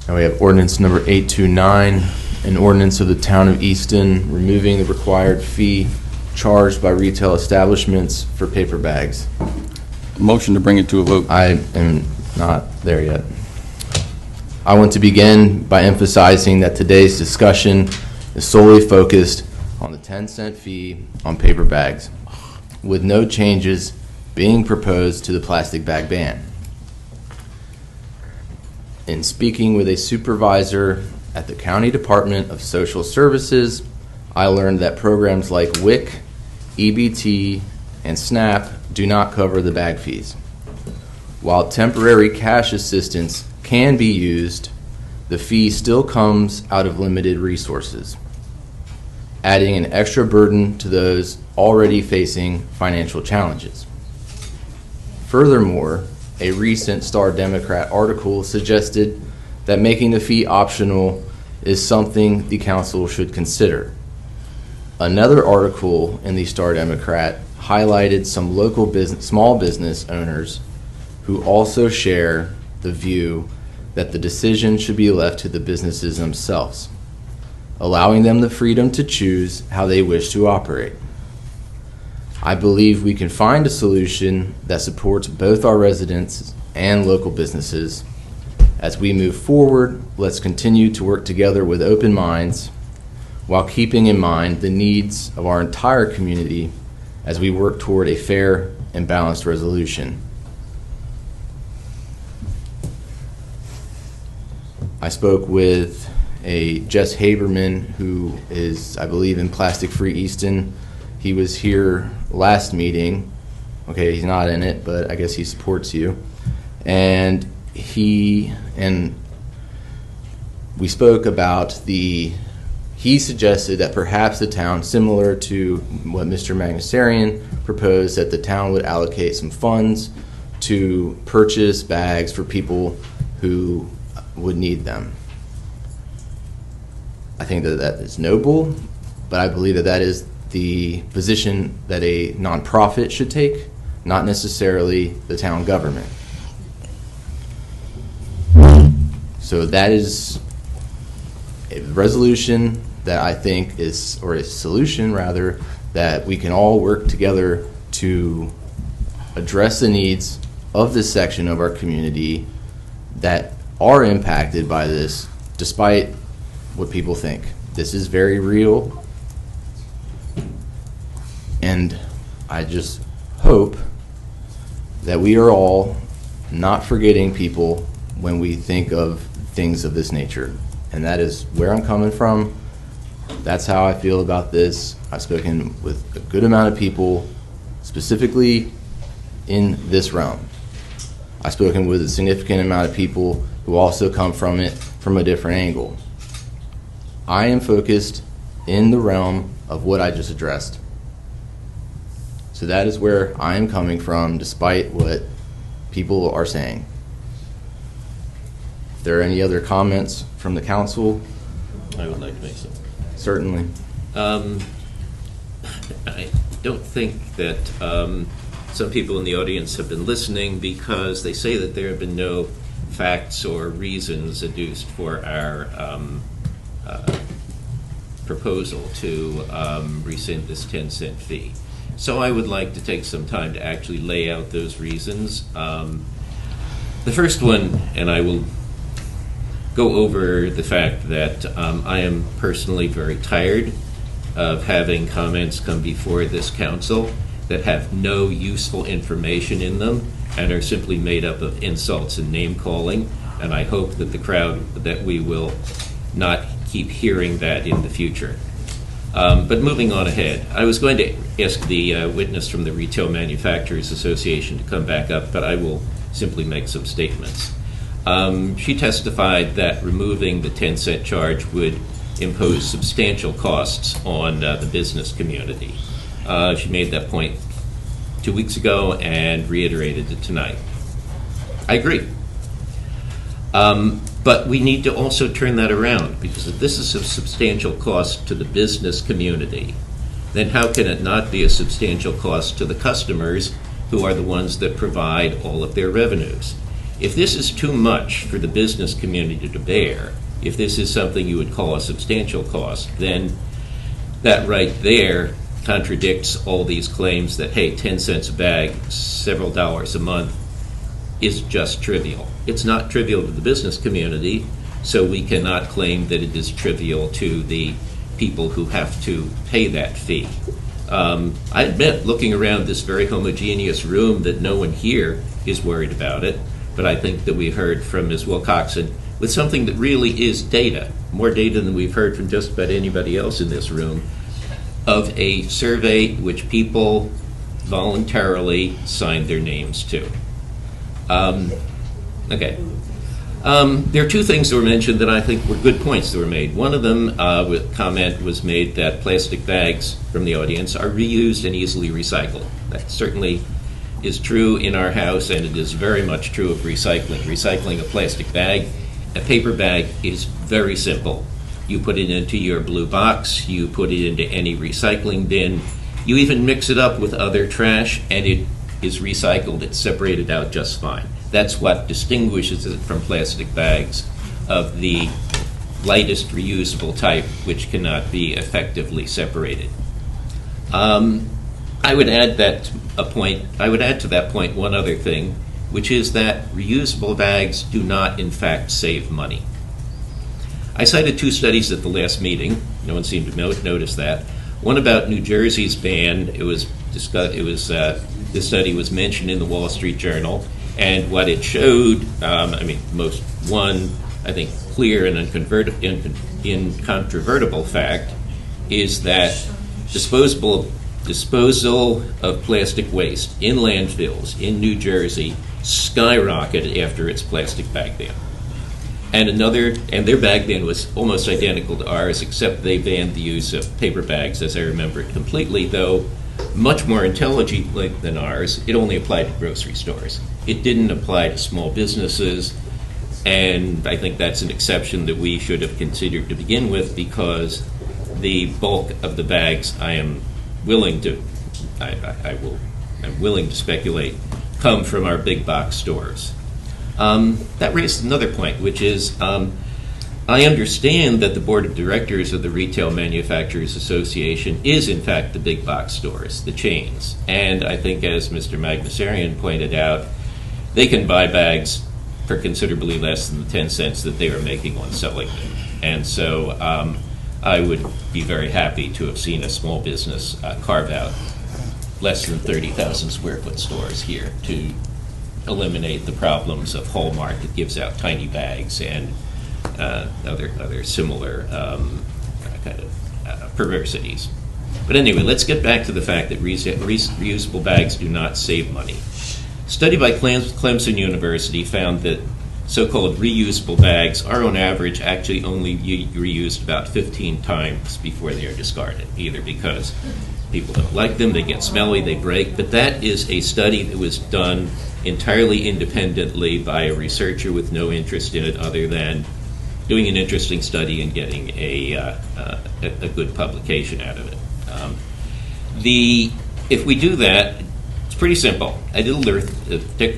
And we have ordinance number 829, an ordinance of the town of Easton removing the required fee charged by retail establishments for paper bags. Motion to bring it to a vote. I am not there yet. I want to begin by emphasizing that today's discussion is solely focused on the 10-cent fee on paper bags, with no changes being proposed to the plastic bag ban. In speaking with a supervisor at the County Department of Social Services, I learned that programs like WIC, EBT, and SNAP do not cover the bag fees. While temporary cash assistance can be used, the fee still comes out of limited resources, adding an extra burden to those already facing financial challenges. Furthermore, a recent Star Democrat article suggested that making the fee optional is something the council should consider. Another article in the Star Democrat highlighted some local small business owners who also share the view that the decision should be left to the businesses themselves, allowing them the freedom to choose how they wish to operate. I believe we can find a solution that supports both our residents and local businesses. As we move forward, let's continue to work together with open minds while keeping in mind the needs of our entire community as we work toward a fair and balanced resolution. I spoke with a Jess Haberman, who is, I believe, in Plastic Free Easton. He was here last meeting. Okay, he's not in it, but I guess he supports you. And we spoke about he suggested that perhaps the town, similar to what Mr. Magnusarian proposed, that the town would allocate some funds to purchase bags for people who would need them. I think that is noble, but I believe that is the position that a nonprofit should take, not necessarily the town government. So that is a resolution that I think is, or a solution rather, that we can all work together to address the needs of this section of our community that are impacted by this, despite what people think. This is very real. And I just hope that we are all not forgetting people when we think of things of this nature. And that is where I'm coming from. That's how I feel about this. I've spoken with a good amount of people, specifically in this realm. I've spoken with a significant amount of people who also come from it from a different angle. I am focused in the realm of what I just addressed. So that is where I am coming from, despite what people are saying. If there are any other comments from the council? I would like to make some. Certainly. I don't think that some people in the audience have been listening, because they say that there have been no facts or reasons adduced for our proposal to rescind this 10-cent fee. So I would like to take some time to actually lay out those reasons. The first one, and I will go over the fact that I am personally very tired of having comments come before this council that have no useful information in them and are simply made up of insults and name calling. And I hope that the crowd, that we will not keep hearing that in the future. But moving on ahead, I was going to ask the witness from the Retail Manufacturers Association to come back up, but I will simply make some statements. She testified that removing the 10-cent charge would impose substantial costs on the business community. She made that point 2 weeks ago and reiterated it tonight. I agree. But we need to also turn that around, because if this is a substantial cost to the business community, then how can it not be a substantial cost to the customers who are the ones that provide all of their revenues? If this is too much for the business community to bear, if this is something you would call a substantial cost, then that right there contradicts all these claims that, hey, 10 cents a bag, several dollars a month, is just trivial. It's not trivial to the business community, so we cannot claim that it is trivial to the people who have to pay that fee. I admit, looking around this very homogeneous room, that no one here is worried about it, but I think that we heard from Ms. Wilcoxon with something that really is data, more data than we've heard from just about anybody else in this room, of a survey which people voluntarily signed their names to. Okay. There are two things that were mentioned that I think were good points that were made. One of them, comment was made that plastic bags from the audience are reused and easily recycled. That certainly is true in our house, and it is very much true of recycling. Recycling a plastic bag, a paper bag, is very simple. You put it into your blue box, you put it into any recycling bin, you even mix it up with other trash, and it is recycled. It's separated out just fine. That's what distinguishes it from plastic bags of the lightest reusable type, which cannot be effectively separated. I would add to that point one other thing, which is that reusable bags do not, in fact, save money. I cited two studies at the last meeting. No one seemed to notice that. One about New Jersey's ban. This study was mentioned in the Wall Street Journal, and what it showed, clear and incontrovertible fact is that disposal of plastic waste in landfills in New Jersey skyrocketed after its plastic bag ban. And their bag ban was almost identical to ours, except they banned the use of paper bags, as I remember it completely, though much more intelligently than ours. It only applied to grocery stores. It didn't apply to small businesses, and I think that's an exception that we should have considered to begin with, because the bulk of the bags I'm willing to speculate come from our big box stores. That raised another point, which is I understand that the board of directors of the Retail Manufacturers Association is in fact the big box stores, the chains. And I think, as Mr. Magnusarian pointed out, they can buy bags for considerably less than the 10 cents that they are making on selling them. And so I would be very happy to have seen a small business carve out less than 30,000 square foot stores here to eliminate the problems of Hallmark that gives out tiny bags and other similar perversities. But anyway, let's get back to the fact that reusable bags do not save money. A study by Clemson University found that so-called reusable bags are on average actually only reused about 15 times before they are discarded, either because people don't like them, they get smelly, they break. But that is a study that was done entirely independently by a researcher with no interest in it other than doing an interesting study and getting a good publication out of it. If we do that, it's pretty simple. I did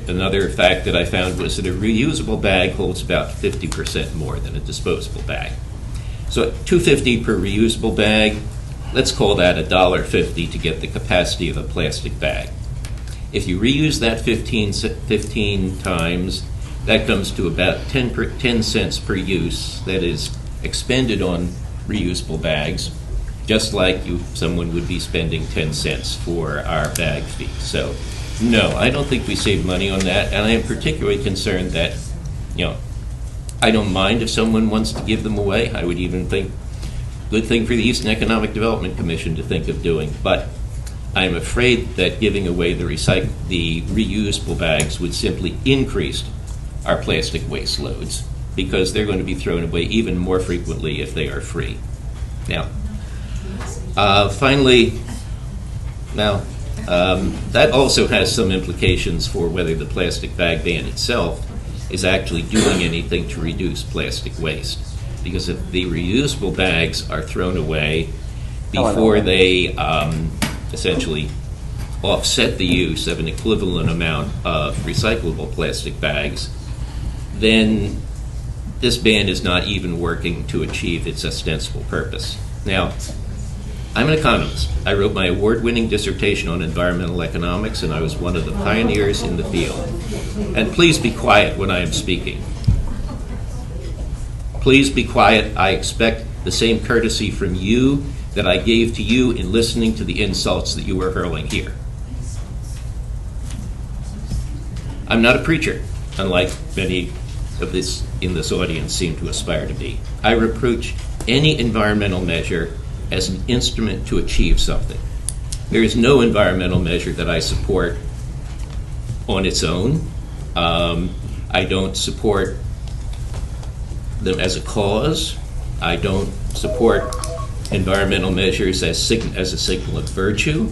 another fact that I found was that a reusable bag holds about 50% more than a disposable bag. So at $2.50 per reusable bag, let's call that $1.50 to get the capacity of a plastic bag. If you reuse that 15 times, that comes to about 10 cents per use that is expended on reusable bags, just like someone would be spending 10 cents for our bag fee. So, no, I don't think we save money on that, and I am particularly concerned that, I don't mind if someone wants to give them away. I would even think good thing for the Eastern Economic Development Commission to think of doing, but I'm afraid that giving away the reusable bags would simply increase our plastic waste loads, because they're going to be thrown away even more frequently if they are free. Now, finally, that also has some implications for whether the plastic bag ban itself is actually doing anything to reduce plastic waste. Because if the reusable bags are thrown away before they essentially offset the use of an equivalent amount of recyclable plastic bags, then this ban is not even working to achieve its ostensible purpose. Now, I'm an economist. I wrote my award-winning dissertation on environmental economics, and I was one of the pioneers in the field. And please be quiet when I am speaking. Please be quiet. I expect the same courtesy from you that I gave to you in listening to the insults that you were hurling here. I'm not a preacher, unlike many of this in this audience seem to aspire to be. I reproach any environmental measure as an instrument to achieve something. There is no environmental measure that I support on its own. I don't support them as a cause. I don't support environmental measures as a signal of virtue.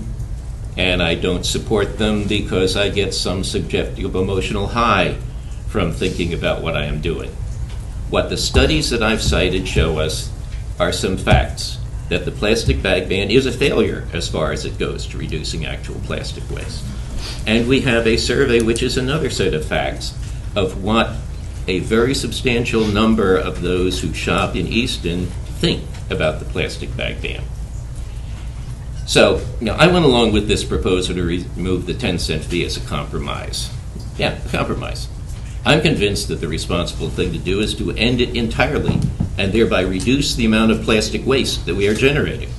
And I don't support them because I get some subjective emotional high from thinking about what I am doing. What the studies that I've cited show us are some facts that the plastic bag ban is a failure as far as it goes to reducing actual plastic waste. And we have a survey which is another set of facts of what a very substantial number of those who shop in Easton think about the plastic bag ban. So, I went along with this proposal to remove the 10-cent fee as a compromise. Yeah, a compromise. I'm convinced that the responsible thing to do is to end it entirely and thereby reduce the amount of plastic waste that we are generating.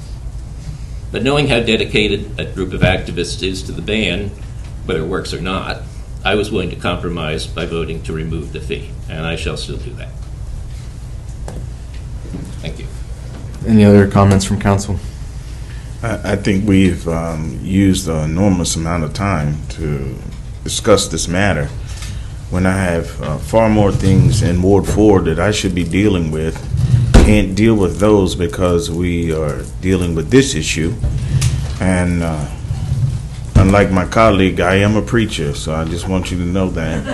But knowing how dedicated a group of activists is to the ban, whether it works or not, I was willing to compromise by voting to remove the fee, and I shall still do that. Thank you. Any other comments from council? I think we've used an enormous amount of time to discuss this matter when I have far more things in Ward 4 that I should be dealing with. Can't deal with those because we are dealing with this issue. And unlike my colleague, I am a preacher, so I just want you to know that.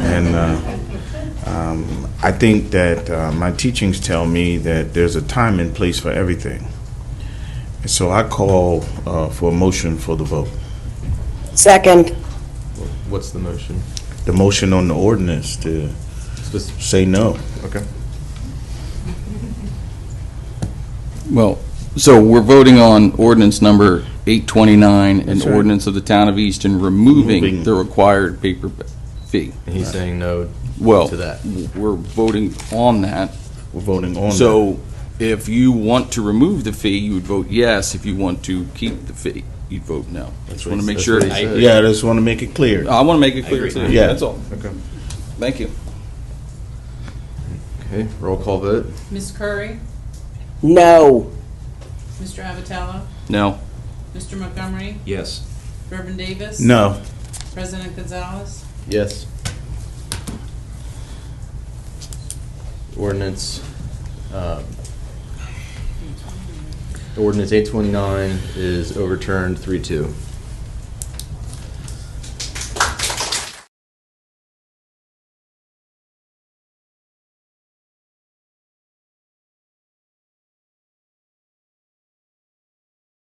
And I think that my teachings tell me that there's a time and place for everything. So I call for a motion for the vote. Second. What's the motion? The motion on the ordinance to say no. Okay. Well, so we're voting on ordinance number 829, an That's right. ordinance of the town of Easton removing Removing. the required paper fee. And he's saying no Well, to that. we're voting on that. We're voting on that. So if you want to remove the fee, you would vote yes. If you want to keep the fee, you'd vote no. I just want to make sure. what he said. Yeah, I just want to make it clear. I want to make it clear agree. too. Yeah. That's all. Okay. Thank you. Okay, roll call vote. Ms. Curry, No. Mr. Avatello, No. Mr. Montgomery, Yes. Reverend Davis. No. President Gonzalez. Yes. Ordinance 829 is overturned 3-2.